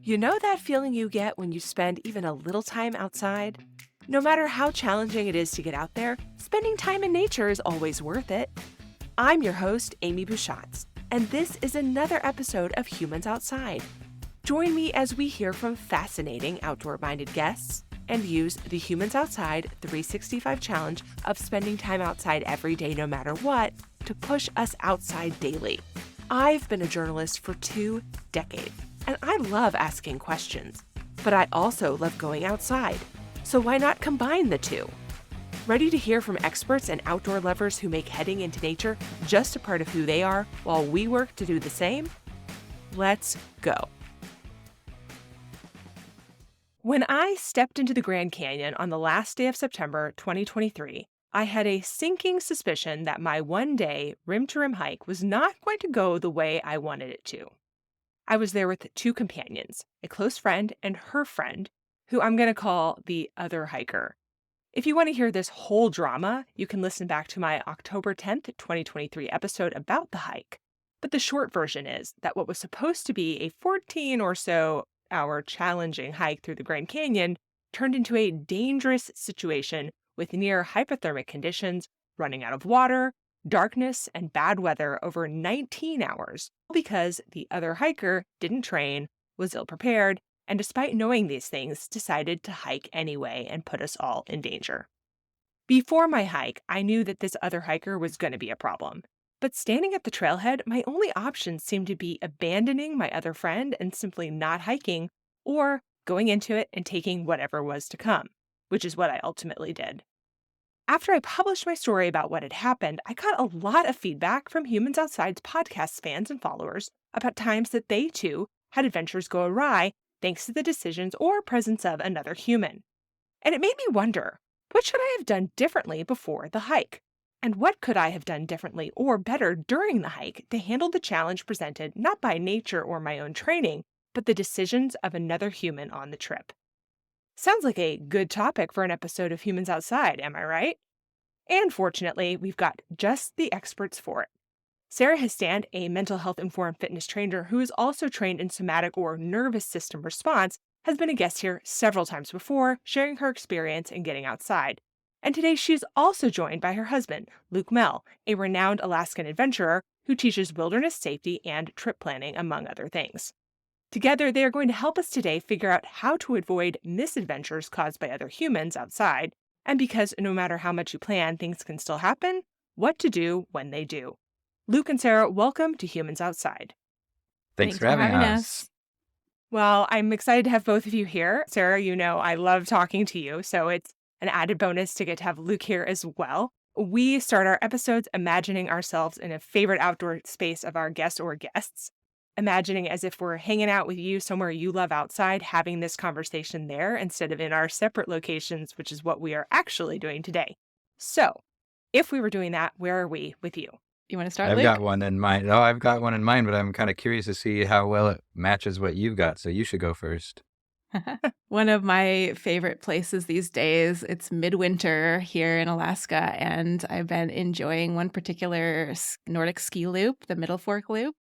You know that feeling you get when you spend even a little time outside? No matter how challenging it is to get out there, spending time in nature is always worth it. I'm your host, Amy Bouchatz, and this is another episode of Humans Outside. Join me as we hear from fascinating outdoor-minded guests and use the Humans Outside 365 challenge of spending time outside every day no matter what to push us outside daily. I've been a journalist for 2 decades, and I love asking questions, but I also love going outside. So why not combine the two? Ready to hear from experts and outdoor lovers who make heading into nature just a part of who they are while we work to do the same? Let's go. When I stepped into the Grand Canyon on the last day of September 2023, I had a sinking suspicion that my one-day rim-to-rim hike was not going to go the way I wanted it to. I was there with 2 companions, a close friend and her friend, who I'm going to call the other hiker. If you want to hear this whole drama, you can listen back to my October 10th, 2023 episode about the hike. But the short version is that what was supposed to be a 14 or so hour challenging hike through the Grand Canyon turned into a dangerous situation with near hypothermic conditions, running out of water, darkness, and bad weather over 19 hours because the other hiker didn't train, was ill-prepared, and despite knowing these things, decided to hike anyway and put us all in danger. Before my hike, I knew that this other hiker was going to be a problem. But standing at the trailhead, my only options seemed to be abandoning my other friend and simply not hiking, or going into it and taking whatever was to come, which is what I ultimately did. After I published my story about what had happened, I got a lot of feedback from Humans Outside's podcast fans and followers about times that they, too, had adventures go awry thanks to the decisions or presence of another human. And it made me wonder, what should I have done differently before the hike? And what could I have done differently or better during the hike to handle the challenge presented not by nature or my own training, but the decisions of another human on the trip? Sounds like a good topic for an episode of Humans Outside, am I right? And fortunately, we've got just the experts for it. Sarah Histand, a mental health-informed fitness trainer who is also trained in somatic or nervous system response, has been a guest here several times before, sharing her experience in getting outside. And today she's also joined by her husband, Luc Mehl, a renowned Alaskan adventurer who teaches wilderness safety and trip planning, among other things. Together, they are going to help us today figure out how to avoid misadventures caused by other humans outside, and because no matter how much you plan, things can still happen, what to do when they do. Luc and Sarah, welcome to Humans Outside. Thanks for having us. Well, I'm excited to have both of you here. Sarah, you know I love talking to you, so it's an added bonus to get to have Luc here as well. We start our episodes imagining ourselves in a favorite outdoor space of our guest or guests, imagining as if we're hanging out with you somewhere you love outside, having this conversation there instead of in our separate locations, which is what we are actually doing today. So, if we were doing that, where are we with you? You want to start, I've Luc? got one in mind. Oh, I've got one in mind, but I'm kind of curious to see how well it matches what you've got, so you should go first. One of my favorite places these days, it's midwinter here in Alaska, and I've been enjoying one particular Nordic ski loop, the Middle Fork Loop.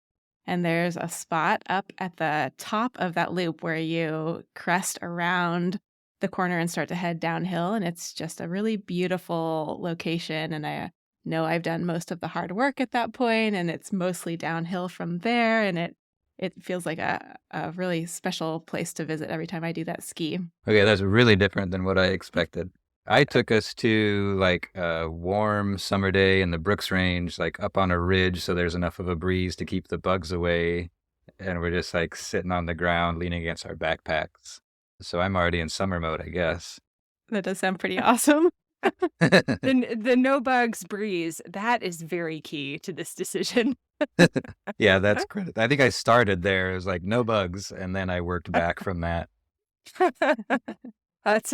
And there's a spot up at the top of that loop where you crest around the corner and start to head downhill. And it's just a really beautiful location. And I know I've done most of the hard work at that point, and it's mostly downhill from there. And it feels like a really special place to visit every time I do that ski. Okay, that's really different than what I expected. I took us to like a warm summer day in the Brooks Range, like up on a ridge so there's enough of a breeze to keep the bugs away. And we're just like sitting on the ground leaning against our backpacks. So I'm already in summer mode, I guess. That does sound pretty awesome. The no bugs breeze, that is very key to this decision. Yeah, that's credit. I think I started there. It was like no bugs. And then I worked back from that. That's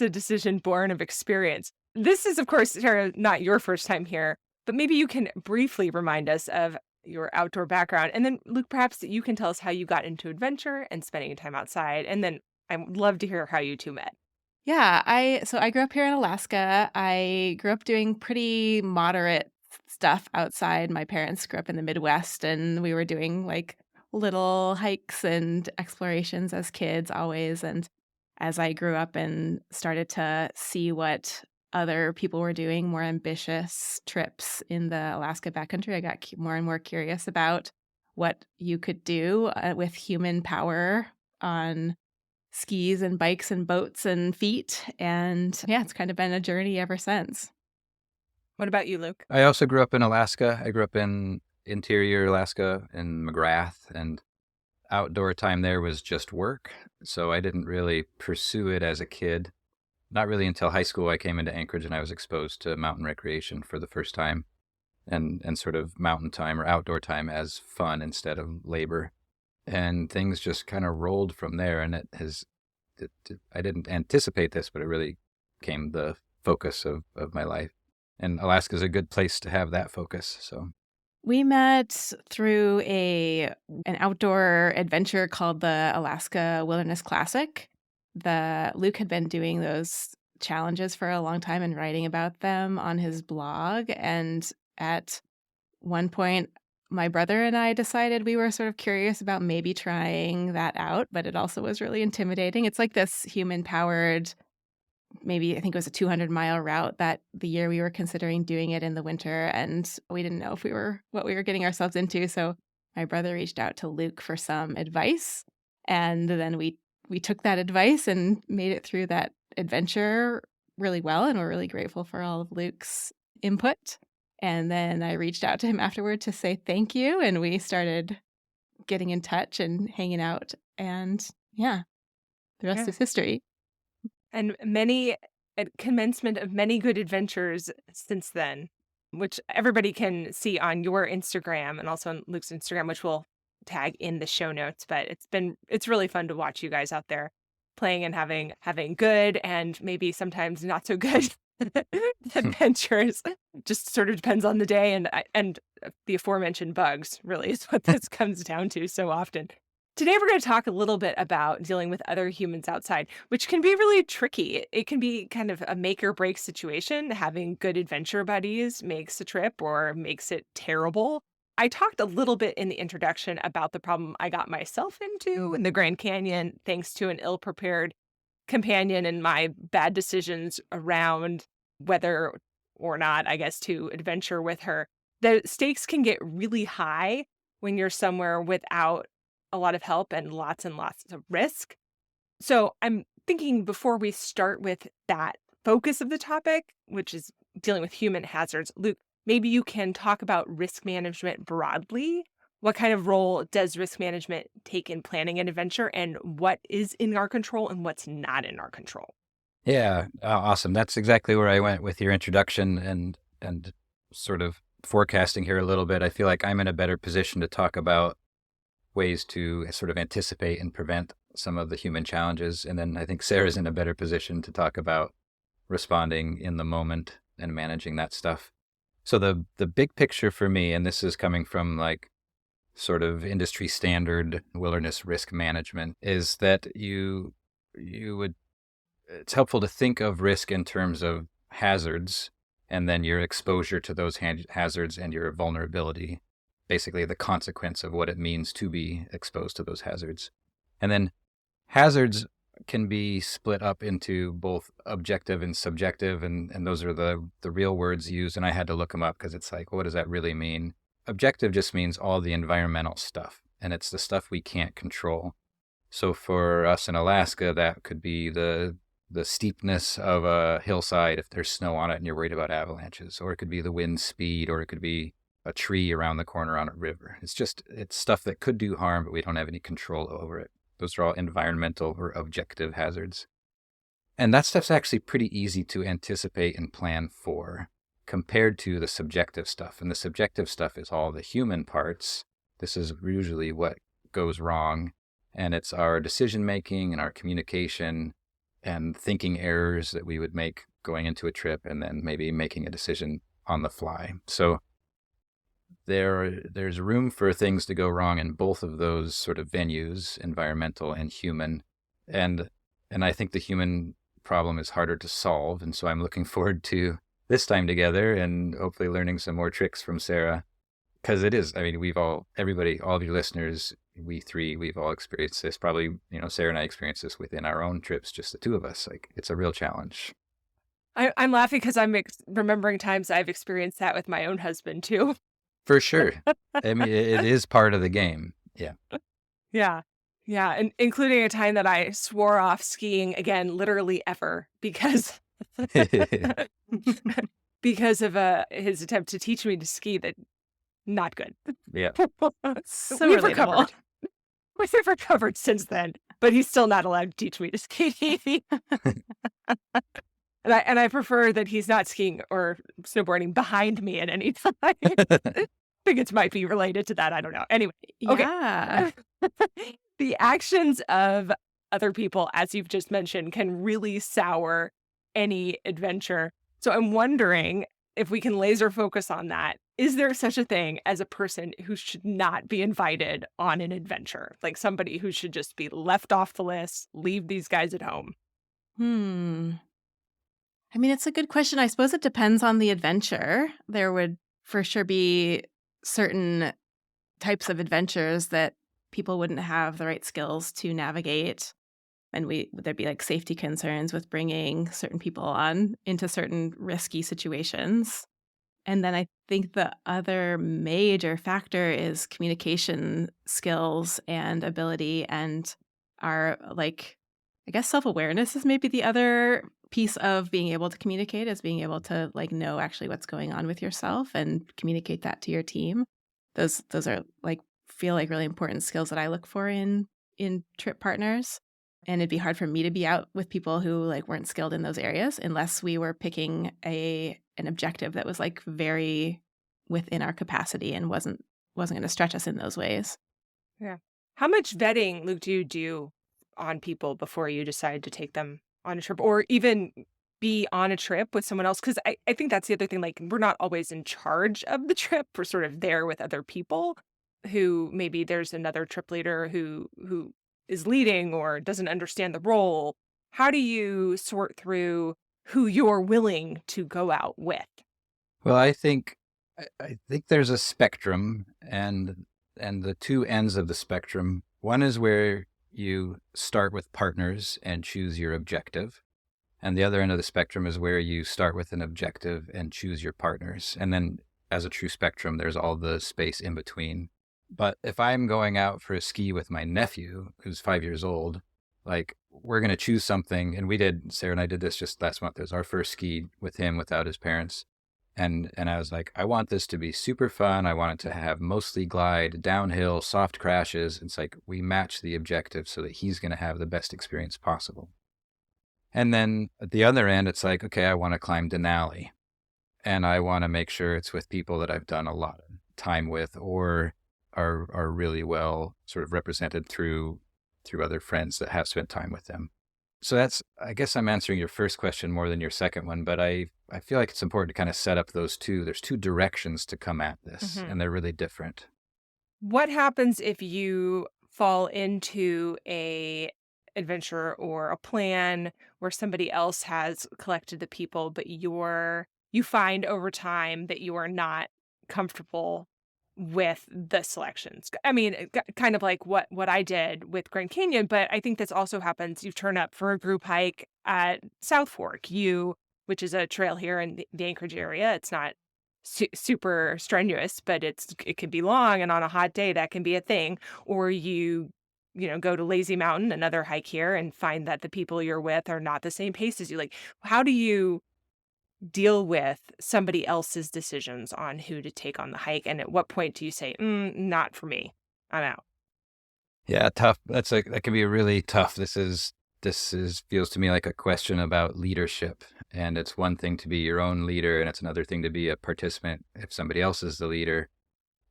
a decision born of experience. This is, of course, Sarah, not your first time here, but maybe you can briefly remind us of your outdoor background. And then, Luc, perhaps you can tell us how you got into adventure and spending time outside. And then I'd love to hear how you two met. Yeah, I grew up here in Alaska. I grew up doing pretty moderate stuff outside. My parents grew up in the Midwest, and we were doing like little hikes and explorations as kids always. And as I grew up and started to see what other people were doing, more ambitious trips in the Alaska backcountry, I got more and more curious about what you could do with human power on skis and bikes and boats and feet. And yeah, it's kind of been a journey ever since. What about you, Luke? I also grew up in Alaska. I grew up in interior Alaska in McGrath, and outdoor time there was just work. So I didn't really pursue it as a kid. Not really until high school I came into Anchorage and I was exposed to mountain recreation for the first time, and sort of mountain time or outdoor time as fun instead of labor. And things just kind of rolled from there. And I didn't anticipate this, but it really became the focus of my life. And Alaska's a good place to have that focus. So We met through an outdoor adventure called the Alaska Wilderness Classic. Luke had been doing those challenges for a long time and writing about them on his blog. And at one point, my brother and I decided we were sort of curious about maybe trying that out, but it also was really intimidating. It's like this human-powered, maybe I think it was a 200-mile route that the year we were considering doing it in the winter, and we didn't know what we were getting ourselves into. So my brother reached out to Luke for some advice, and then we took that advice and made it through that adventure really well, and we're really grateful for all of Luke's input. And then I reached out to him afterward to say thank you, and we started getting in touch and hanging out, and yeah, the rest is history. And commencement of many good adventures since then, which everybody can see on your Instagram and also on Luke's Instagram, which we'll tag in the show notes. But it's really fun to watch you guys out there playing and having good and maybe sometimes not so good adventures. Just sort of depends on the day and the aforementioned bugs really is what this comes down to so often. Today, we're going to talk a little bit about dealing with other humans outside, which can be really tricky. It can be kind of a make or break situation. Having good adventure buddies makes a trip or makes it terrible. I talked a little bit in the introduction about the problem I got myself into in the Grand Canyon, thanks to an ill-prepared companion and my bad decisions around whether or not, I guess, to adventure with her. The stakes can get really high when you're somewhere without a lot of help and lots of risk. So I'm thinking before we start with that focus of the topic, which is dealing with human hazards, Luke, maybe you can talk about risk management broadly. What kind of role does risk management take in planning an adventure, and what is in our control and what's not in our control? yeah, awesome. That's exactly where I went with your introduction and sort of forecasting here a little bit. I feel like I'm in a better position to talk about ways to sort of anticipate and prevent some of the human challenges. And then I think Sarah's in a better position to talk about responding in the moment and managing that stuff. So the big picture for me, and this is coming from like sort of industry standard wilderness risk management, is that it's helpful to think of risk in terms of hazards and then your exposure to those hazards and your vulnerability, basically the consequence of what it means to be exposed to those hazards. And then hazards can be split up into both objective and subjective, and those are the real words used, and I had to look them up because it's like, what does that really mean? Objective just means all the environmental stuff, and it's the stuff we can't control. So for us in Alaska, that could be the steepness of a hillside if there's snow on it and you're worried about avalanches, or it could be the wind speed, or it could be a tree around the corner on a river. It's stuff that could do harm, but we don't have any control over it. Those are all environmental or objective hazards. And that stuff's actually pretty easy to anticipate and plan for compared to the subjective stuff. And the subjective stuff is all the human parts. This is usually what goes wrong. And it's our decision-making and our communication and thinking errors that we would make going into a trip and then maybe making a decision on the fly. So there's room for things to go wrong in both of those sort of venues, environmental and human. And I think the human problem is harder to solve. And so I'm looking forward to this time together and hopefully learning some more tricks from Sarah. Because it is, I mean, all of your listeners, we've all experienced this. Probably, Sarah and I experienced this within our own trips, just the two of us. Like, it's a real challenge. I'm laughing because I'm remembering times I've experienced that with my own husband too. For sure. I mean, it is part of the game. Yeah. Yeah. Yeah. And including a time that I swore off skiing again, literally ever, because because of his attempt to teach me to ski. That not good. Yeah. So We've relatable. recovered. We've recovered since then, but he's still not allowed to teach me to ski. And I prefer that he's not skiing or snowboarding behind me at any time. I think it might be related to that. I don't know. Anyway, okay. Yeah. The actions of other people, as you've just mentioned, can really sour any adventure. So I'm wondering if we can laser focus on that. Is there such a thing as a person who should not be invited on an adventure? Like somebody who should just be left off the list, leave these guys at home? I mean, it's a good question. I suppose it depends on the adventure. There would for sure be certain types of adventures that people wouldn't have the right skills to navigate. And there'd be like safety concerns with bringing certain people on into certain risky situations. And then I think the other major factor is communication skills and ability, and our, like, I guess self-awareness is maybe the other piece of being able to communicate, is being able to like know actually what's going on with yourself and communicate that to your team. Those are like feel like really important skills that I look for in trip partners. And it'd be hard for me to be out with people who like weren't skilled in those areas unless we were picking an objective that was like very within our capacity and wasn't going to stretch us in those ways. Yeah. How much vetting, Luke, do you do on people before you decide to take them on a trip, or even be on a trip with someone else? Because I think that's the other thing. Like, we're not always in charge of the trip. We're sort of there with other people who maybe there's another trip leader who is leading or doesn't understand the role. How do you sort through who you're willing to go out with? Well, I think there's a spectrum, and the two ends of the spectrum. One is where you start with partners and choose your objective. And the other end of the spectrum is where you start with an objective and choose your partners. And then as a true spectrum, there's all the space in between. But if I'm going out for a ski with my nephew, who's 5 years old, like, we're going to choose something. And Sarah and I did this just last month. It was our first ski with him without his parents. And I was like, I want this to be super fun. I want it to have mostly glide, downhill, soft crashes. It's like we match the objective so that he's going to have the best experience possible. And then at the other end, it's like, okay, I want to climb Denali. And I want to make sure it's with people that I've done a lot of time with or are really well sort of represented through other friends that have spent time with them. So I guess I'm answering your first question more than your second one, but I feel like it's important to kind of set up those two. There's two directions to come at this, and they're really different. What happens if you fall into a adventure or a plan where somebody else has collected the people, but you find over time that you are not comfortable with the selections? I mean, kind of like what I did with Grand Canyon, but I think this also happens. You turn up for a group hike at South Fork, which is a trail here in the Anchorage area. It's not super strenuous, but it can be long, and on a hot day that can be a thing. Or you go to Lazy Mountain, another hike here, and find that the people you're with are not the same pace as you. Like, how do you deal with somebody else's decisions on who to take on the hike? And at what point do you say, not for me, I'm out? Yeah, tough. That can be really tough. This feels to me like a question about leadership. And it's one thing to be your own leader, and it's another thing to be a participant if somebody else is the leader.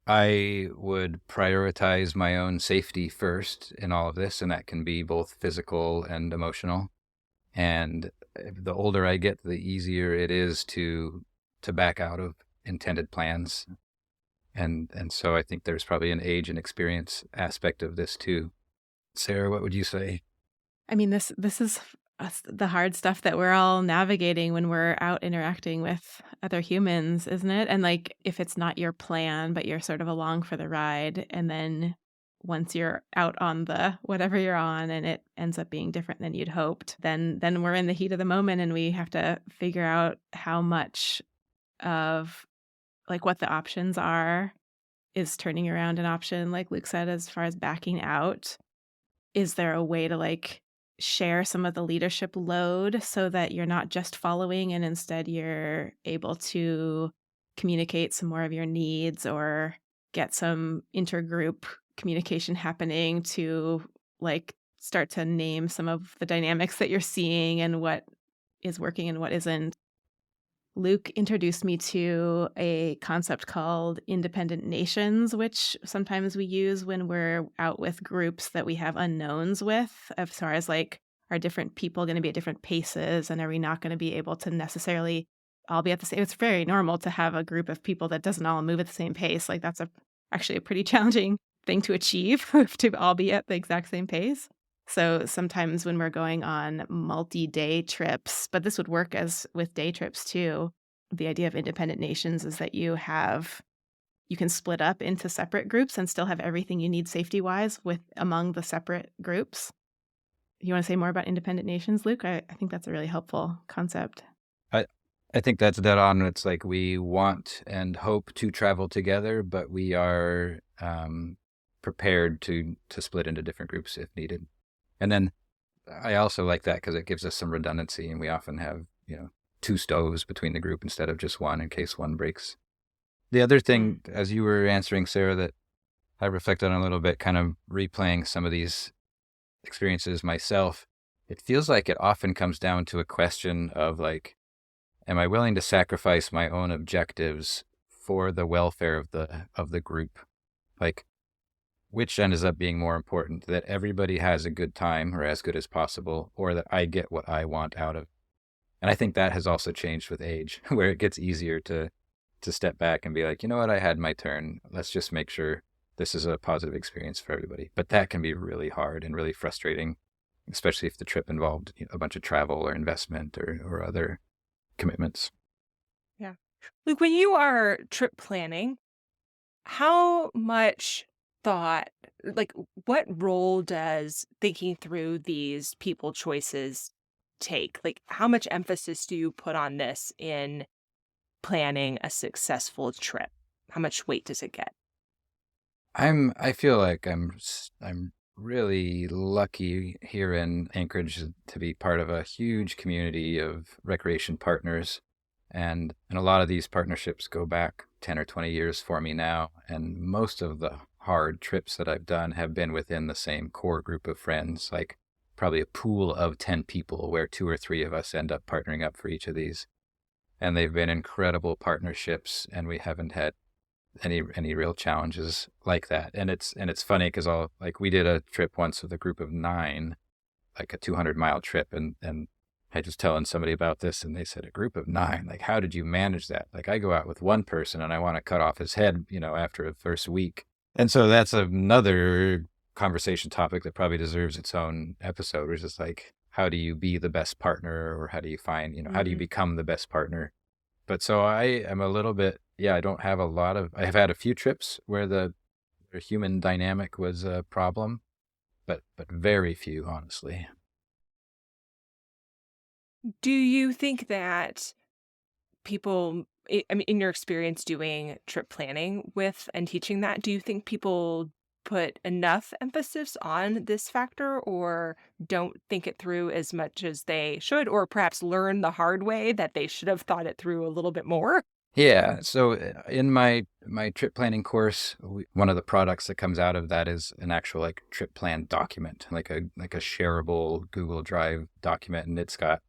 I would prioritize my own safety first in all of this, and that can be both physical and emotional. And the older I get, the easier it is to back out of intended plans. And so I think there's probably an age and experience aspect of this too. Sarah, what would you say? I mean, this is the hard stuff that we're all navigating when we're out interacting with other humans, isn't it? And like, if it's not your plan, but you're sort of along for the ride, and then once you're out on the whatever you're on and it ends up being different than you'd hoped, then we're in the heat of the moment and we have to figure out how much of like what the options are. Is turning around an option, like Luke said, as far as backing out? Is there a way to like share some of the leadership load so that you're not just following and instead you're able to communicate some more of your needs or get some intergroup communication happening to like start to name some of the dynamics that you're seeing and what is working and what isn't? Luke introduced me to a concept called independent nations, which sometimes we use when we're out with groups that we have unknowns with, as far as like, are different people going to be at different paces and are we not going to be able to necessarily all be at the same? It's very normal to have a group of people that doesn't all move at the same pace. Like that's actually a pretty challenging thing to achieve to all be at the exact same pace. So sometimes when we're going on multi-day trips, but this would work as with day trips too, the idea of independent nations is that you can split up into separate groups and still have everything you need safety-wise with among the separate groups. You want to say more about independent nations, Luke? I think that's a really helpful concept. I think that's dead on. It's like we want and hope to travel together, but we are prepared to split into different groups if needed. And then I also like that because it gives us some redundancy, and we often have, 2 stoves between the group instead of just one in case one breaks. The other thing, as you were answering, Sarah, that I reflected on a little bit, kind of replaying some of these experiences myself, it feels like it often comes down to a question of like, am I willing to sacrifice my own objectives for the welfare of the group? Like, which ends up being more important, that everybody has a good time or as good as possible, or that I get what I want out of. And I think that has also changed with age, where it gets easier to step back and be like, you know what, I had my turn. Let's just make sure this is a positive experience for everybody. But that can be really hard and really frustrating, especially if the trip involved a bunch of travel or investment or other commitments. Yeah. Luke, when you are trip planning, how much thought, like what role does thinking through these people choices take? Like how much emphasis do you put on this in planning a successful trip? How much weight does it get? I feel like I'm really lucky here in Anchorage to be part of a huge community of recreation partners. And a lot of these partnerships go back 10 or 20 years for me now. And most of the hard trips that I've done have been within the same core group of friends, like probably a pool of 10 people where 2 or 3 of us end up partnering up for each of these. And they've been incredible partnerships, and we haven't had any real challenges like that. And it's funny because we did a trip once with a group of 9, like a 200-mile trip, and I was telling somebody about this, and they said, a group of 9, like how did you manage that? Like I go out with one person and I want to cut off his head, after the first week. And so that's another conversation topic that probably deserves its own episode, which is like, how do you be the best partner, or how do you find, how do you become the best partner? But so I am a little bit, I don't have I have had a few trips where the human dynamic was a problem, but very few, honestly. Do you think that people, in your experience doing trip planning with and teaching that, do you think people put enough emphasis on this factor or don't think it through as much as they should, or perhaps learn the hard way that they should have thought it through a little bit more? Yeah. So in my trip planning course, one of the products that comes out of that is an actual like trip plan document, like a shareable Google Drive document, and it's got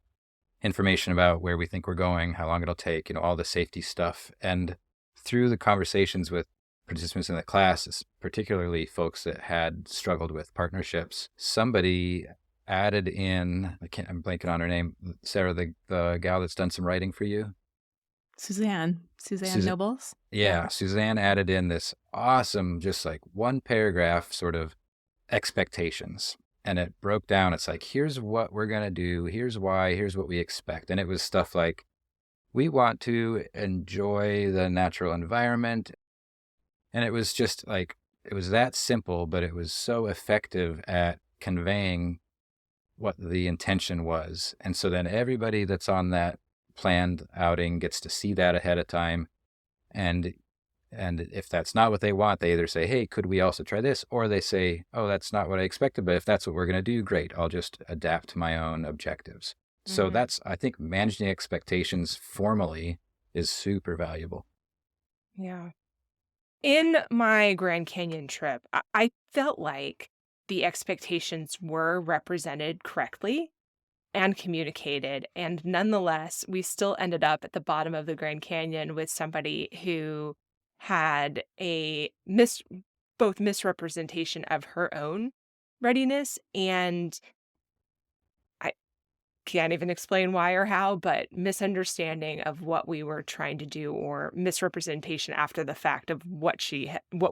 information about where we think we're going, how long it'll take, all the safety stuff. And through the conversations with participants in the class, particularly folks that had struggled with partnerships, somebody added in, I'm blanking on her name, Sarah, the gal that's done some writing for you. Suzanne Nobles. Yeah, Suzanne added in this awesome, just like one paragraph sort of expectations. And it broke down. It's like, here's what we're going to do. Here's why. Here's what we expect. And it was stuff like, we want to enjoy the natural environment. And it was just like it was that simple, but it was so effective at conveying what the intention was. And so then everybody that's on that planned outing gets to see that ahead of time. And if that's not what they want, they either say, hey, could we also try this? Or they say, oh, that's not what I expected, but if that's what we're going to do, great. I'll just adapt to my own objectives. So Mhm. I think managing expectations formally is super valuable. Yeah. In my Grand Canyon trip, I felt like the expectations were represented correctly and communicated. And nonetheless, we still ended up at the bottom of the Grand Canyon with somebody who had both misrepresentation of her own readiness, and I can't even explain why or how, but misunderstanding of what we were trying to do, or misrepresentation after the fact of what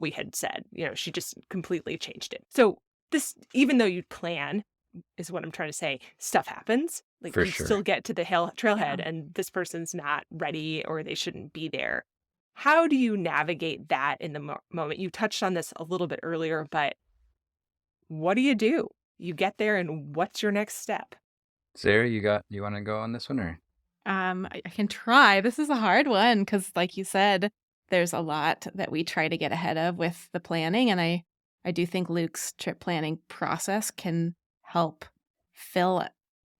we had said. She just completely changed it. So this, even though you plan, is what I'm trying to say, stuff happens. Like, For you still sure. get to the Yeah. trailhead and this person's not ready, or they shouldn't be there. How do you navigate that in the moment? You touched on this a little bit earlier, but what do? You get there, and what's your next step? Sarah, you want to go on this one or? I can try. This is a hard one because, like you said, there's a lot that we try to get ahead of with the planning, and I do think Luke's trip planning process can help fill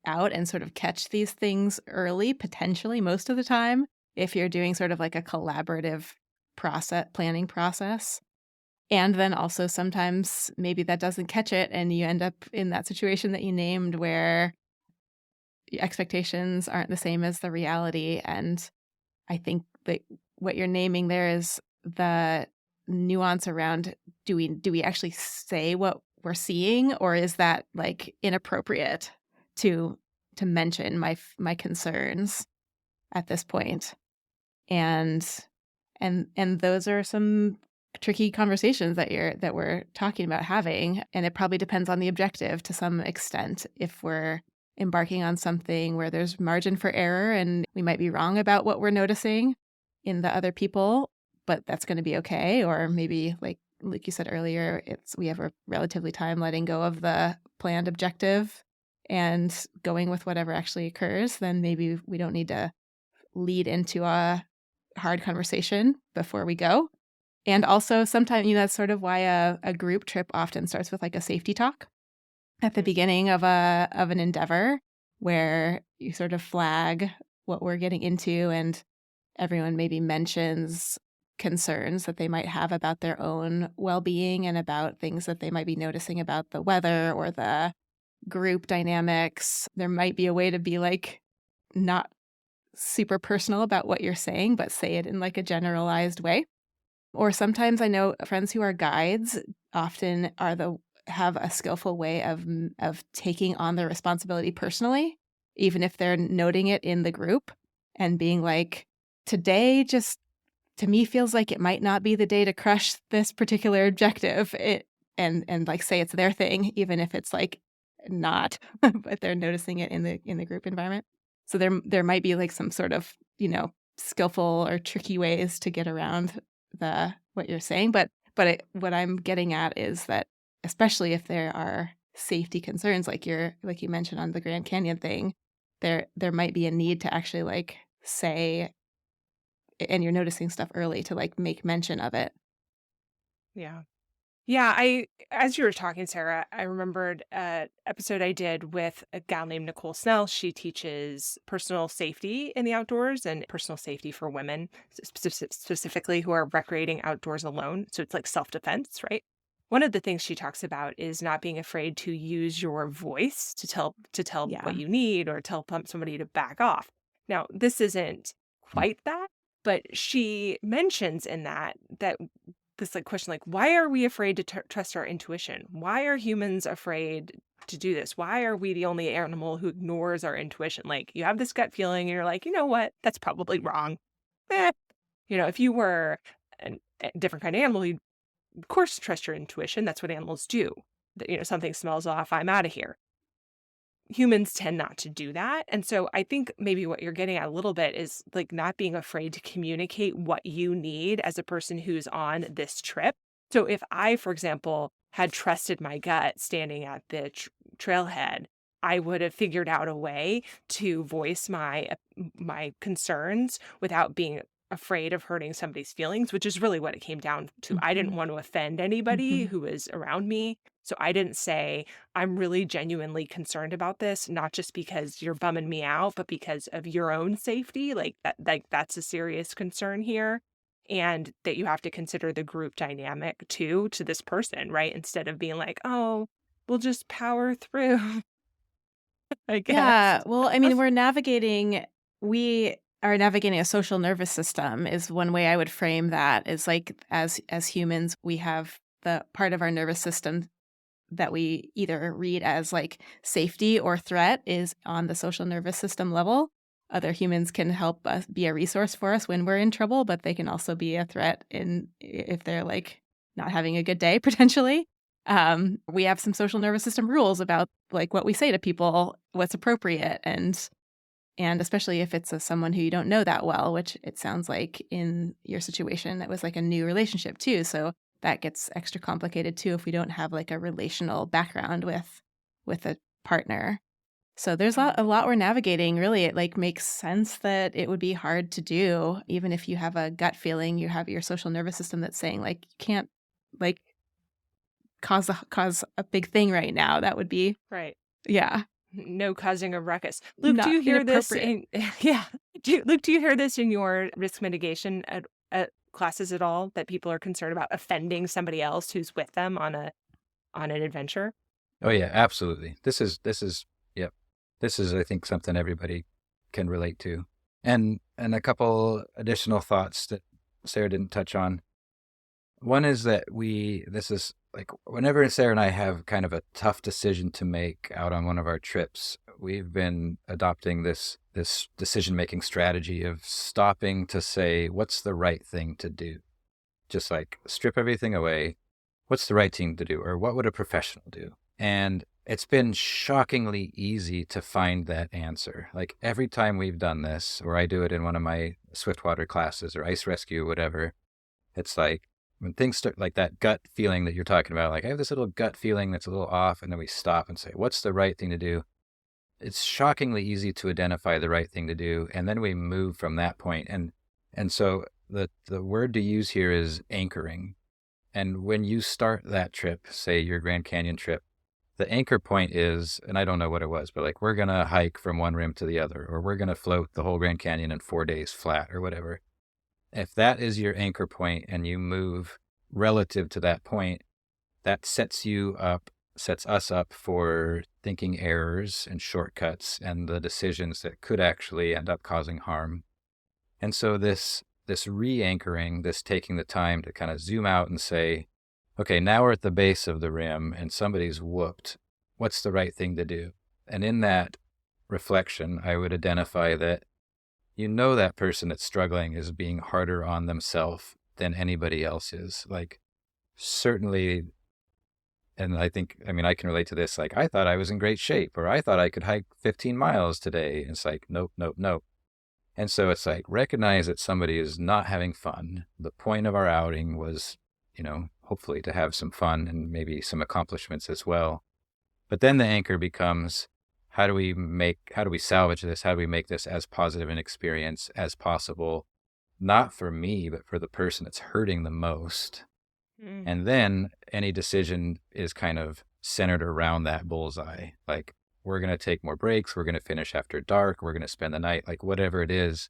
out and sort of catch these things early, potentially most of the time, if you're doing sort of like a collaborative planning process. And then also sometimes maybe that doesn't catch it, and you end up in that situation that you named where expectations aren't the same as the reality. And I think that what you're naming there is the nuance around, do we actually say what we're seeing, or is that like inappropriate to mention my concerns at this point? And those are some tricky conversations that we're talking about having, and it probably depends on the objective to some extent. If we're embarking on something where there's margin for error and we might be wrong about what we're noticing in the other people, but that's going to be okay. Or maybe, like you said earlier, we have a relatively time letting go of the planned objective and going with whatever actually occurs, then maybe we don't need to lead into a hard conversation before we go. And also sometimes, that's sort of why a group trip often starts with like a safety talk at the Mm. beginning of an endeavor, where you sort of flag what we're getting into, and everyone maybe mentions concerns that they might have about their own well-being and about things that they might be noticing about the weather or the group dynamics. There might be a way to be like not super personal about what you're saying, but say it in like a generalized way. Or sometimes I know friends who are guides often have a skillful way of taking on the responsibility personally, even if they're noting it in the group and being like, today just to me feels like it might not be the day to crush this particular objective. And like say it's their thing, even if it's like not, but they're noticing it in the group environment. So there might be like some sort of, skillful or tricky ways to get around what you're saying, but what I'm getting at is that, especially if there are safety concerns, like you mentioned on the Grand Canyon thing, there might be a need to actually like say, and you're noticing stuff early, to like make mention of it. Yeah. Yeah, as you were talking, Sarah, I remembered an episode I did with a gal named Nicole Snell. She teaches personal safety in the outdoors and personal safety for women, specifically who are recreating outdoors alone. So it's like self-defense, right? One of the things she talks about is not being afraid to use your voice to tell what Yeah. you need, or tell somebody to back off. Now, this isn't quite that, but she mentions in that this like question, like, why are we afraid to trust our intuition? Why are humans afraid to do this? Why are we the only animal who ignores our intuition? Like, you have this gut feeling and you're like, you know what, that's probably wrong. eh. If you were a different kind of animal, you'd of course trust your intuition. That's what animals do. That, something smells off, I'm out of here. Humans tend not to do that. And so I think maybe what you're getting at a little bit is like not being afraid to communicate what you need as a person who's on this trip. So if I, for example, had trusted my gut standing at the trailhead, I would have figured out a way to voice my concerns without being afraid of hurting somebody's feelings, which is really what it came down to. I didn't Mhm. want to offend anybody Mhm. who was around me. So I didn't say, I'm really genuinely concerned about this, not just because you're bumming me out, but because of your own safety. Like that's a serious concern here. And that you have to consider the group dynamic too to this person, right? Instead of being like, oh, we'll just power through, I guess. Yeah, well, I mean, we are navigating a social nervous system is one way I would frame that, is like as humans, we have the part of our nervous system that we either read as like safety or threat is on the social nervous system level. Other humans can help us be a resource for us when we're in trouble, but they can also be a threat if they're like not having a good day potentially. We have some social nervous system rules about like what we say to people, what's appropriate, and especially if it's someone who you don't know that well, which it sounds like in your situation, that was like a new relationship too. So that gets extra complicated too if we don't have like a relational background with a partner. So there's a lot we're navigating. Really, it like makes sense that it would be hard to do, even if you have a gut feeling. You have your social nervous system that's saying like you can't like cause a big thing right now. That would be Right. yeah, No causing a ruckus. Luke, do not you hear this inappropriate. in yeah. Luke, do you hear this in your risk mitigation at classes at all that people are concerned about offending somebody else who's with them on an adventure? Oh yeah, absolutely. Yep. This is I think something everybody can relate to. And a couple additional thoughts that Sarah didn't touch on. One is that this is like whenever Sarah and I have kind of a tough decision to make out on one of our trips, we've been adopting this decision-making strategy of stopping to say, what's the right thing to do? Just like strip everything away. What's the right thing to do? Or what would a professional do? And it's been shockingly easy to find that answer. Like every time we've done this, or I do it in one of my Swiftwater classes or ice rescue, whatever, it's like when things start like that gut feeling that you're talking about, like I have this little gut feeling that's a little off, and then we stop and say, what's the right thing to do? It's shockingly easy to identify the right thing to do, and then we move from that point. And so the word to use here is anchoring. And when you start that trip, say your Grand Canyon trip, the anchor point is, and I don't know what it was, but like we're going to hike from one rim to the other, or we're going to float the whole Grand Canyon in 4 days flat or whatever. If that is your anchor point and you move relative to that point, that sets us up for thinking errors and shortcuts and the decisions that could actually end up causing harm. And so this re-anchoring, this taking the time to kind of zoom out and say, okay, now we're at the base of the rim and somebody's whooped. What's the right thing to do? And in that reflection, I would identify that that person that's struggling is being harder on themselves than anybody else is. Like, certainly, and I can relate to this. Like, I thought I was in great shape, or I thought I could hike 15 miles today. And it's like, nope, nope, nope. And so it's like, recognize that somebody is not having fun. The point of our outing was, hopefully to have some fun and maybe some accomplishments as well. But then the anchor becomes, how do we salvage this? How do we make this as positive an experience as possible? Not for me, but for the person that's hurting the most. Mm. And then any decision is kind of centered around that bullseye. Like, we're going to take more breaks. We're going to finish after dark. We're going to spend the night, like whatever it is.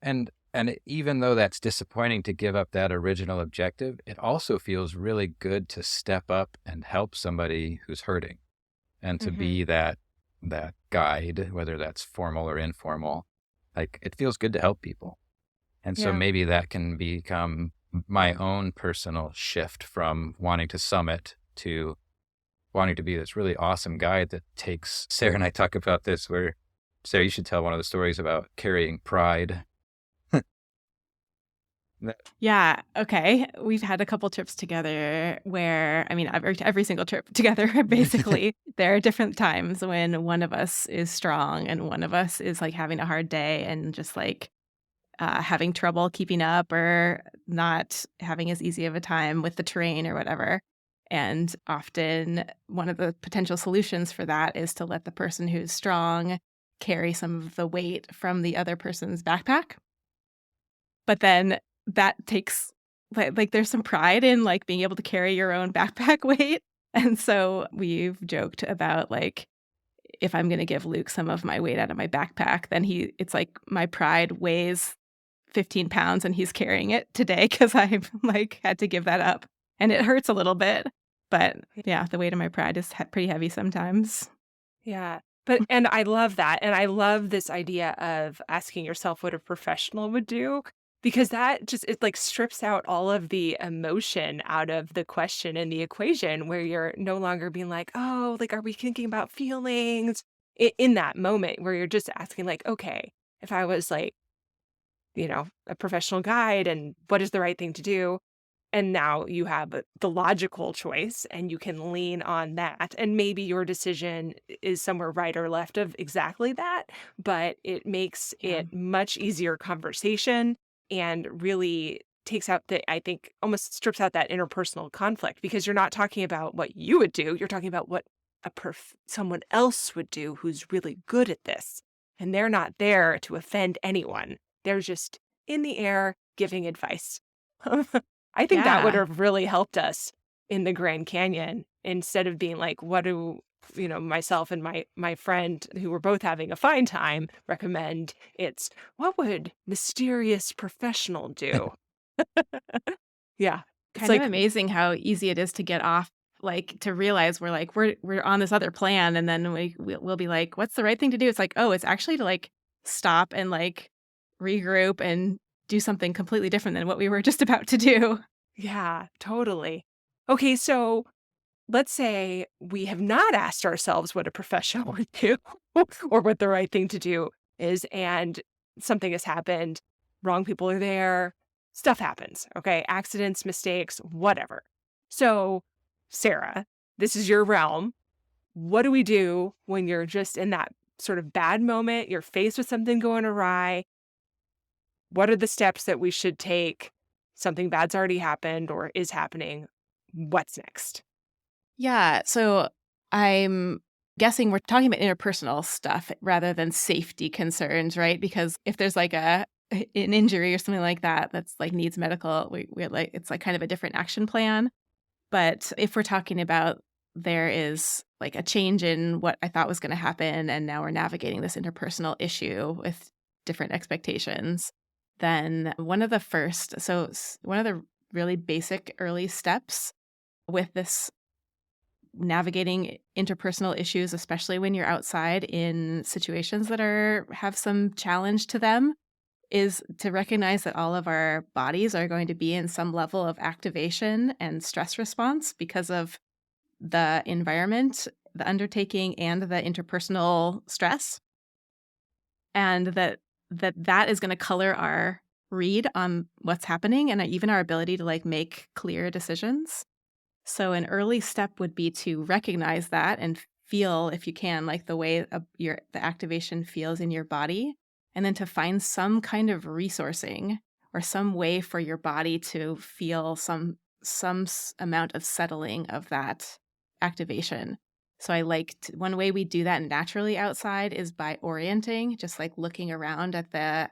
And even though that's disappointing to give up that original objective, it also feels really good to step up and help somebody who's hurting and to be that guide, whether that's formal or informal. Like, it feels good to help people. And so maybe that can become my own personal shift from wanting to summit to wanting to be this really awesome guide that takes, Sarah and I talk about this, where, Sarah, you should tell one of the stories about carrying pride. Yeah. Okay. We've had a couple trips together where, I mean, every single trip together, basically, there are different times when one of us is strong and one of us is like having a hard day and just like having trouble keeping up or not having as easy of a time with the train or whatever. And often one of the potential solutions for that is to let the person who's strong carry some of the weight from the other person's backpack. But then that takes like there's some pride in like being able to carry your own backpack weight. And so we've joked about like if I'm going to give Luke some of my weight out of my backpack, then it's like my pride weighs 15 pounds and he's carrying it today because I've like had to give that up. And it hurts a little bit. But yeah, the weight of my pride is pretty heavy sometimes. Yeah. And I love that. And I love this idea of asking yourself what a professional would do, because that just, it like strips out all of the emotion out of the question and the equation, where you're no longer being like, oh, like, are we thinking about feelings in that moment, where you're just asking like, okay, if I was like, a professional guide, and what is the right thing to do? And now you have the logical choice and you can lean on that. And maybe your decision is somewhere right or left of exactly that, but it makes Yeah. it much easier conversation and really takes out I think almost strips out that interpersonal conflict, because you're not talking about what you would do. You're talking about what someone else would do who's really good at this. And they're not there to offend anyone. They're just in the air giving advice. I think that would Yeah. have really helped us in the Grand Canyon, instead of being like, what do, myself and my friend, who were both having a fine time, recommend. It's, what would mysterious professional do? Yeah. It's Kind of like, amazing how easy it is to get off, like to realize we're on this other plan, and then we'll be like, what's the right thing to do? It's like, oh, it's actually to like stop and like regroup and do something completely different than what we were just about to do. yeah, totally. Okay, so let's say we have not asked ourselves what a professional would do or what the right thing to do is, and something has happened. Wrong people are there. Stuff happens. Okay. Accidents, mistakes, whatever. So, Sarah, this is your realm. What do we do when you're just in that sort of bad moment? You're faced with something going awry. What are the steps that we should take? Something bad's already happened or is happening. What's next? Yeah. So I'm guessing we're talking about interpersonal stuff rather than safety concerns, right? Because if there's like an injury or something like that that's like needs medical, we like it's like kind of a different action plan. But if we're talking about there is like a change in what I thought was going to happen, and now we're navigating this interpersonal issue with different expectations, then one of the really basic early steps with this navigating interpersonal issues, especially when you're outside in situations that have some challenge to them, is to recognize that all of our bodies are going to be in some level of activation and stress response because of the environment, the undertaking, and the interpersonal stress. And that is going to color our read on what's happening and even our ability to like make clear decisions. So an early step would be to recognize that and feel, if you can, like the way the activation feels in your body, and then to find some kind of resourcing or some way for your body to feel some amount of settling of that activation. So one way we do that naturally outside is by orienting, just like looking around at the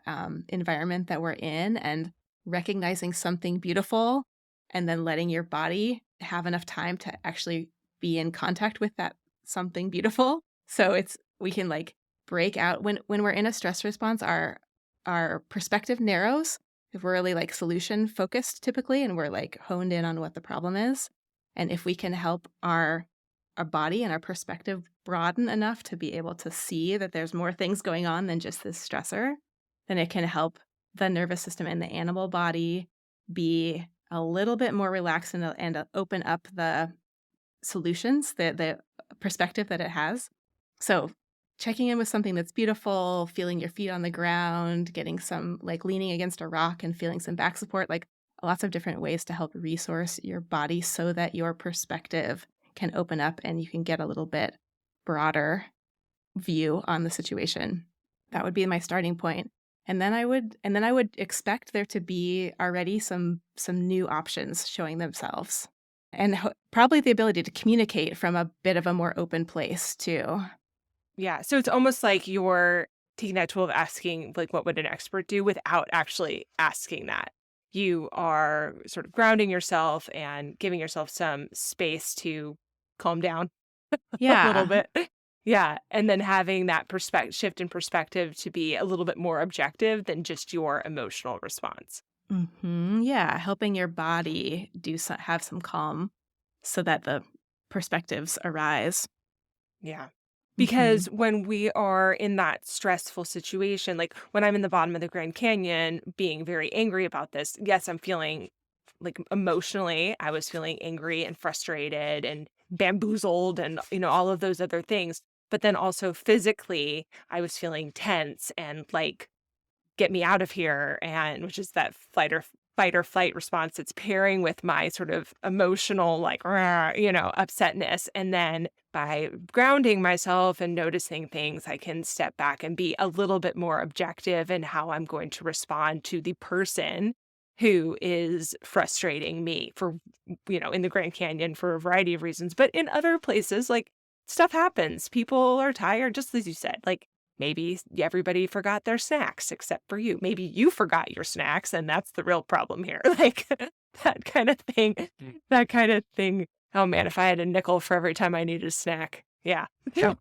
environment that we're in and recognizing something beautiful, and then letting your body have enough time to actually be in contact with that something beautiful. So we can like break out when we're in a stress response, our perspective narrows. If we're really like solution focused typically, and we're like honed in on what the problem is. And if we can help our body and our perspective broaden enough to be able to see that there's more things going on than just this stressor, then it can help the nervous system and the animal body be a little bit more relaxed and open up the solutions, the perspective that it has. So checking in with something that's beautiful, feeling your feet on the ground, getting some like leaning against a rock and feeling some back support, like lots of different ways to help resource your body so that your perspective can open up and you can get a little bit broader view on the situation. That would be my starting point. And then I would expect there to be already some new options showing themselves. And probably the ability to communicate from a bit of a more open place too. Yeah. So it's almost like you're taking that tool of asking, like, what would an expert do without actually asking that. You are sort of grounding yourself and giving yourself some space to calm down a little Yeah. bit. Yeah. And then having that shift in perspective to be a little bit more objective than just your emotional response. Yeah, helping your body have some calm so that the perspectives arise. Yeah. Mhm. Because when we are in that stressful situation, like when I'm in the bottom of the Grand Canyon being very angry about this, yes, I'm feeling like emotionally, I was feeling angry and frustrated and bamboozled and, all of those other things. But then also physically, I was feeling tense and like, get me out of here, and which is that fight or flight response. It's pairing with my sort of emotional like "Rah," upsetness, and then by grounding myself and noticing things, I can step back and be a little bit more objective in how I'm going to respond to the person who is frustrating me for, in the Grand Canyon for a variety of reasons, but in other places, like, stuff happens, people are tired, just as you said, like, maybe everybody forgot their snacks except for you. Maybe you forgot your snacks, and that's the real problem here. Like, that kind of thing. That kind of thing. Oh man, if I had a nickel for every time I needed a snack. Yeah. Yeah.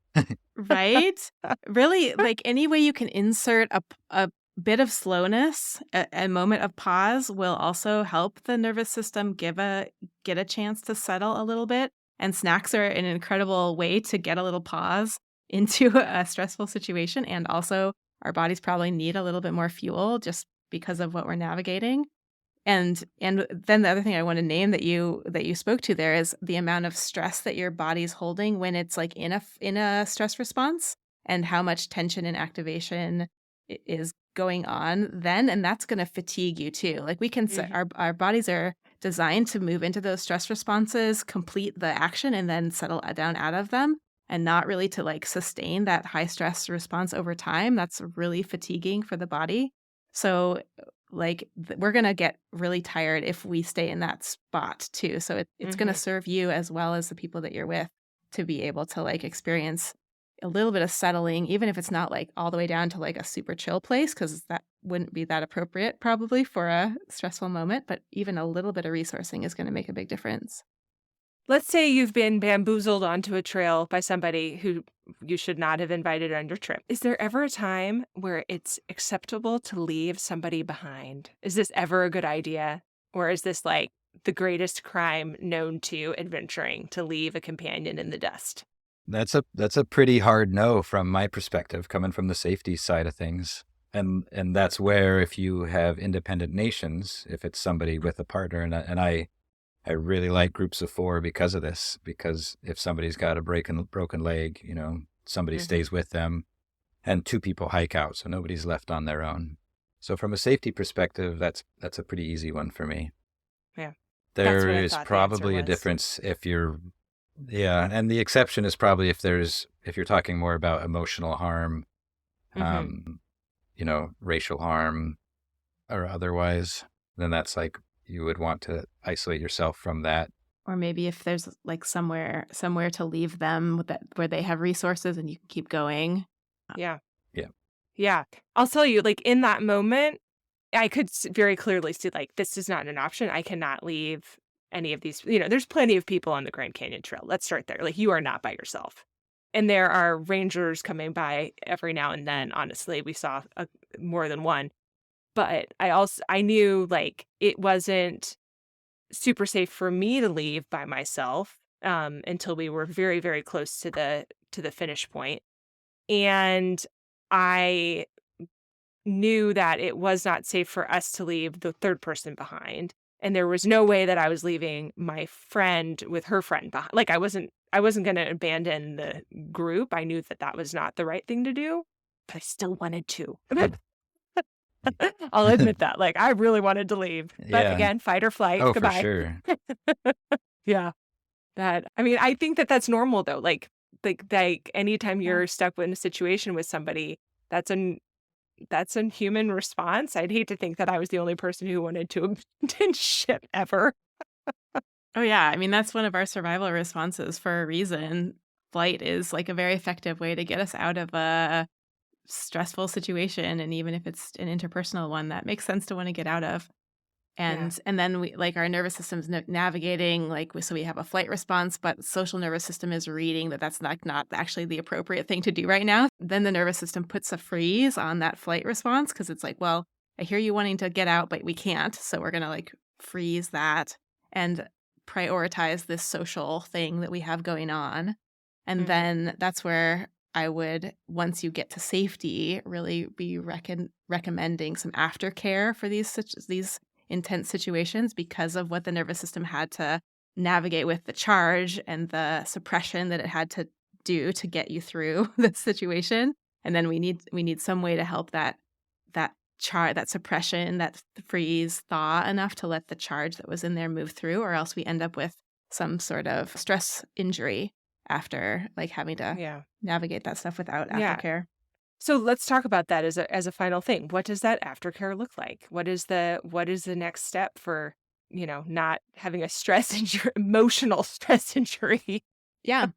Right? Really, like any way you can insert a bit of slowness, a moment of pause will also help the nervous system get a chance to settle a little bit. And snacks are an incredible way to get a little pause into a stressful situation. And also, our bodies probably need a little bit more fuel just because of what we're navigating. And then the other thing I want to name that you spoke to there is the amount of stress that your body's holding when it's like in a stress response, and how much tension and activation is going on then, and that's going to fatigue you too. Like Mhm. our bodies are designed to move into those stress responses, complete the action, and then settle down out of them, and not really to like sustain that high stress response over time. That's really fatiguing for the body. So like, we're gonna get really tired if we stay in that spot too, so it's gonna Mhm. serve you as well as the people that you're with to be able to, like, experience a little bit of settling, even if it's not, like, all the way down to, like, a super chill place, because that wouldn't be that appropriate probably for a stressful moment, but even a little bit of resourcing is gonna make a big difference. Let's say you've been bamboozled onto a trail by somebody who you should not have invited on your trip. Is there ever a time where it's acceptable to leave somebody behind? Is this ever a good idea? Or is this like the greatest crime known to adventuring, to leave a companion in the dust? That's a pretty hard no from my perspective, coming from the safety side of things. And that's where if you have independent nations, if it's somebody with a partner, and I really like groups of four because of this, because if somebody's got a broken leg, somebody Mhm. stays with them, and two people hike out, so nobody's left on their own. So from a safety perspective, that's a pretty easy one for me. Yeah. That's There what I is thought the answer probably a was. difference if you're, yeah, and the exception is probably if you're talking more about emotional harm, Mhm. um, racial harm or otherwise, then that's like you would want to isolate yourself from that. Or maybe if there's, like, somewhere to leave them that where they have resources and you can keep going. Yeah. Yeah. Yeah. I'll tell you, like, in that moment, I could very clearly see, like, this is not an option. I cannot leave any of these. There's plenty of people on the Grand Canyon Trail. Let's start there. Like, you are not by yourself. And there are rangers coming by every now and then. Honestly, we saw more than one. But I knew like it wasn't super safe for me to leave by myself until we were very, very close to the finish point. And I knew that it was not safe for us to leave the third person behind, and there was no way that I was leaving my friend with her friend behind. Like, I wasn't gonna abandon the group. I knew that that was not the right thing to do, but I still wanted to. I'll admit that, like, I really wanted to leave, but Yeah. again, fight or flight, Oh, for goodbye. sure. Yeah, I mean, I think that that's normal though, like anytime Yeah. you're stuck in a situation with somebody, that's an that's a human response. I'd hate to think that I was the only person who wanted to abandon ship ever. Oh, yeah. I mean, that's one of our survival responses for a reason. Flight is like a very effective way to get us out of a stressful situation. And even if it's an interpersonal one, that makes sense to want to get out of. Yeah. And then we like our nervous system's navigating so we have a flight response, but social nervous system is reading that that's not actually the appropriate thing to do right now. Then the nervous system puts a freeze on that flight response because it's like, well, I hear you wanting to get out, but we can't, so we're gonna like freeze that and prioritize this social thing that we have going on. And Mhm. then that's where I would, once you get to safety, really be recommending some aftercare for these intense situations because of what the nervous system had to navigate with the charge and the suppression that it had to do to get you through the situation. And then we need some way to help that suppression, that freeze thaw enough to let the charge that was in there move through, or else we end up with some sort of stress injury after like having to Yeah. navigate that stuff without Yeah. aftercare. So let's talk about that as a final thing. What does that aftercare look like? What is the next step for, not having a stress injury, emotional stress injury? Yeah.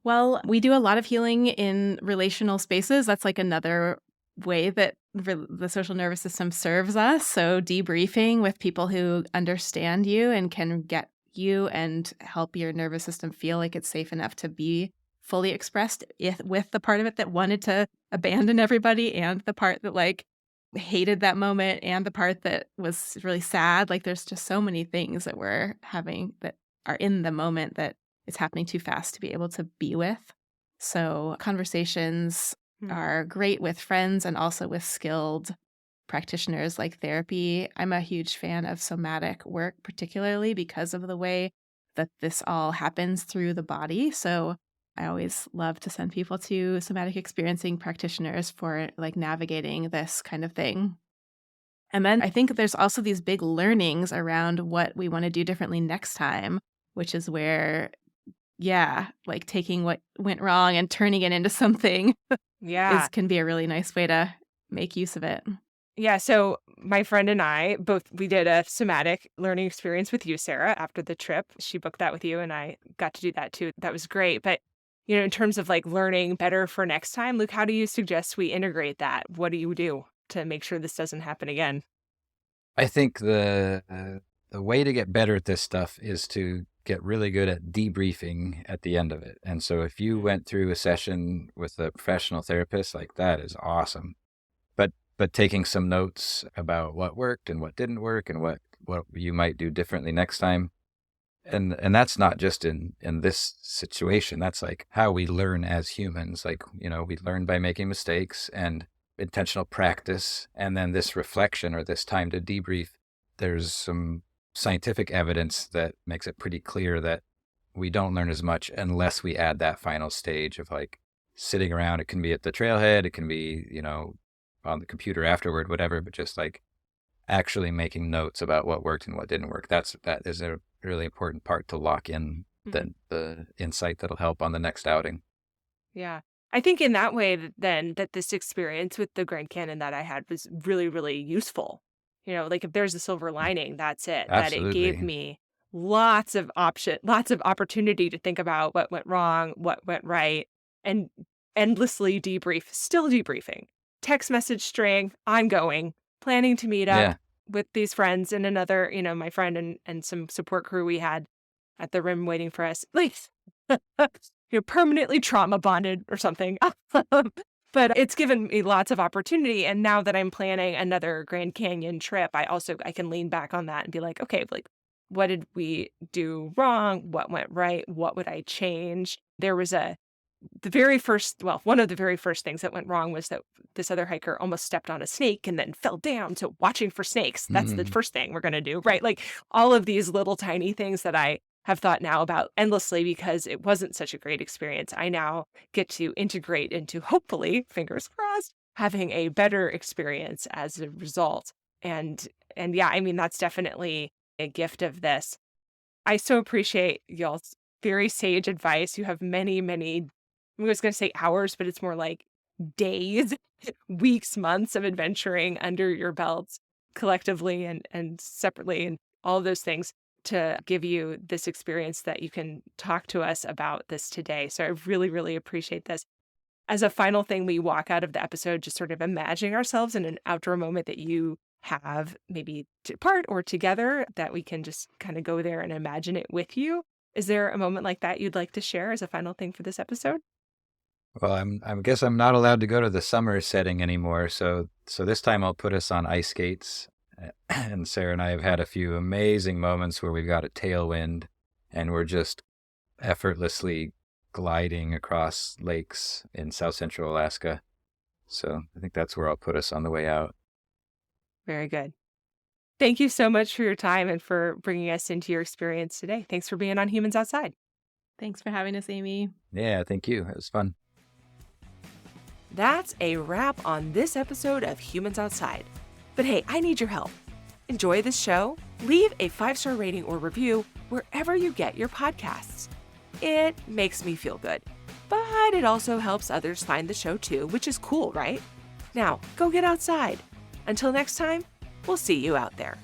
Well, we do a lot of healing in relational spaces. That's like another way that the social nervous system serves us. So, debriefing with people who understand you and can get you and help your nervous system feel like it's safe enough to be fully expressed with the part of it that wanted to abandon everybody and the part that like hated that moment and the part that was really sad. Like, there's just so many things that we're having that are in the moment that it's happening too fast to be able to be with. So conversations Hmm. are great with friends and also with skilled practitioners like therapy. I'm a huge fan of somatic work, particularly because of the way that this all happens through the body. So I always love to send people to somatic experiencing practitioners for like navigating this kind of thing. And then I think there's also these big learnings around what we want to do differently next time, which is where yeah, like taking what went wrong and turning it into something Yeah. is can be a really nice way to make use of it. Yeah, so my friend and I we did a somatic learning experience with you, Sarah, after the trip. She booked that with you and I got to do that too. That was great. But, in terms of like learning better for next time, Luke, how do you suggest we integrate that? What do you do to make sure this doesn't happen again? I think the way to get better at this stuff is to get really good at debriefing at the end of it. And so if you Mm. went through a session with a professional therapist, like that is awesome. But taking some notes about what worked and what didn't work and what you might do differently next time. And that's not just in this situation. That's like how we learn as humans. Like, we learn by making mistakes and intentional practice, and then this reflection or this time to debrief. There's some scientific evidence that makes it pretty clear that we don't learn as much unless we add that final stage of like sitting around. It can be at the trailhead, it can be, on the computer afterward, whatever, but just like actually making notes about what worked and what didn't work. That is a really important part to lock in Mhm. the insight that'll help on the next outing. Yeah. I think in that way then that this experience with the Grand Canyon that I had was really, really useful. Like if there's a silver lining, that's it. That it gave Absolutely. me lots of opportunity to think about what went wrong, what went right, and endlessly still debriefing. Text message string, ongoing, planning to meet up Yeah. with these friends and another, my friend and some support crew we had at the rim waiting for us. Like you're permanently trauma bonded or something. But it's given me lots of opportunity. And now that I'm planning another Grand Canyon trip, I can lean back on that and be like, okay, like, what did we do wrong? What went right? What would I change? There was one of the very first things that went wrong was that this other hiker almost stepped on a snake and then fell down. So watching for snakes, that's the Mm. first thing we're going to do, right? Like all of these little tiny things that I have thought now about endlessly because it wasn't such a great experience. I now get to integrate into hopefully, fingers crossed, having a better experience as a result. And and yeah, I mean that's definitely a gift of this. I so appreciate y'all's very sage advice. You have many, many, I was going to say hours, but it's more like days, weeks, months of adventuring under your belts collectively and separately and all of those things to give you this experience that you can talk to us about this today. So I really, really appreciate this. As a final thing, we walk out of the episode just sort of imagining ourselves in an outdoor moment that you have maybe apart or together that we can just kind of go there and imagine it with you. Is there a moment like that you'd like to share as a final thing for this episode? Well, I guess I'm not allowed to go to the summer setting anymore, so this time I'll put us on ice skates. And Sarah and I have had a few amazing moments where we've got a tailwind and we're just effortlessly gliding across lakes in South Central Alaska. So I think that's where I'll put us on the way out. Very good. Thank you so much for your time and for bringing us into your experience today. Thanks for being on Humans Outside. Thanks for having us, Amy. Yeah, thank you. It was fun. That's a wrap on this episode of Humans Outside. But hey, I need your help. Enjoy this show? Leave a 5-star rating or review wherever you get your podcasts. It makes me feel good, but it also helps others find the show too, which is cool, right? Now, go get outside. Until next time, we'll see you out there.